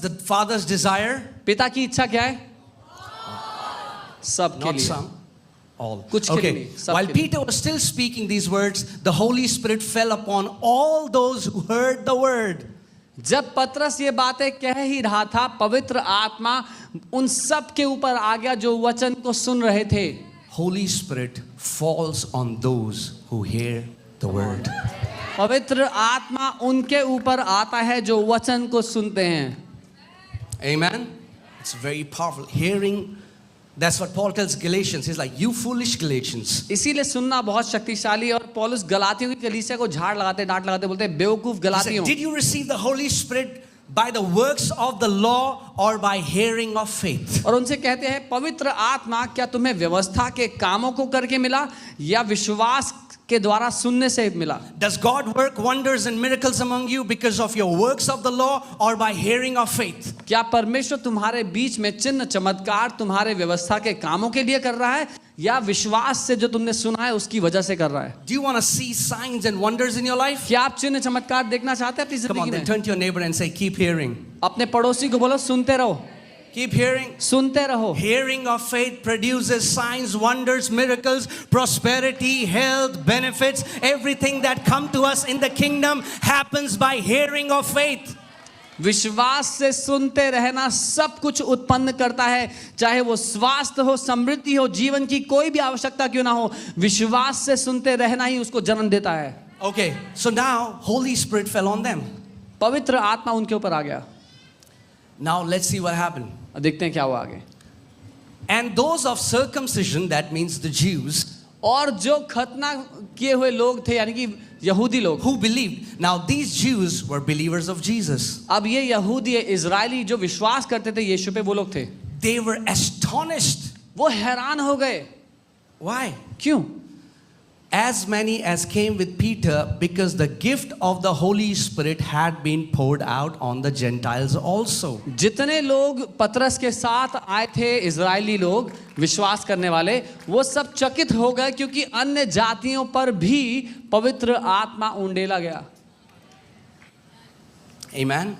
the Father's desire? पिता की इच्छा क्या है? सबके Not लिए, some. All. कुछ के लिए Okay. नहीं, सबके While लिए। Peter was still speaking these words, the Holy Spirit fell upon all those who heard the word. जब पतरस ये बातें कह ही रहा था, पवित्र आत्मा उन सब के ऊपर आ गया जो वचन को सुन रहे थे। Holy Spirit falls on those who hear the word. पवित्र आत्मा उनके ऊपर आता है जो वचन को सुनते हैं। Amen. It's very powerful. Hearing, that's what Paul tells Galatians. He's like, you foolish Galatians. इसीलिए सुनना बहुत शक्तिशाली, और पौलुस गलातियों की कलीसिया को झाड़ लगाते, डांट लगाते, बोलते हैं बेवकूफ He said, गलातियों। did you receive the Holy Spirit by the works of the law or by hearing of faith? और उनसे कहते हैं, पवित्र आत्मा क्या तुम्हें व्यवस्था के कामों को करके मिला या विश्वास के द्वारा सुनने से मिला? Does God work wonders and miracles among you because of your works of the law or by hearing of faith? क्या परमेश्वर तुम्हारे बीच में चिन्ह चमत्कार तुम्हारे व्यवस्था के कामों के लिए कर रहा है या विश्वास से जो तुमने सुना है उसकी वजह से कर रहा है? Do you want to see signs and wonders in your life? क्या आप चिन्ह चमत्कार देखना चाहते हैं अपनी Come on, जिंदगी then में? turn to your neighbor and say, keep hearing. अपने पड़ोसी को बोलो सुनते रहो, Keep hearing. सुनते रहो। Hearing of faith produces signs, wonders, miracles, prosperity, health, benefits. Everything that come to us in the kingdom happens by hearing of faith. विश्वास से सुनते रहना सब कुछ उत्पन्न करता है, चाहे वो स्वास्थ्य हो, समृद्धि हो, जीवन की कोई भी आवश्यकता क्यों ना हो, विश्वास से सुनते रहना ही उसको जन्म देता है। Okay, so now Holy Spirit fell on them. पवित्र आत्मा उनके ऊपर आ गया। Now let's see what happened. अब देखते हैं क्या हुआ आगे। And those of circumcision, that means the Jews, और जो खतना किए हुए लोग थे, यानी कि यहूदी लोग, who believed. Now these Jews were believers of Jesus. अब ये यहूदी इजरायली जो विश्वास करते थे यीशु पे, वो लोग थे, They were astonished. वो हैरान हो गए। Why? क्यों? As many as came with Peter, because the gift of the Holy Spirit had been poured out on the Gentiles also. जितने लोग पतरस के साथ आए थे, इजरायली लोग विश्वास करने वाले, वो सब चकित हो गए क्योंकि अन्य जातियों पर भी पवित्र आत्मा उंडेला गया। Amen.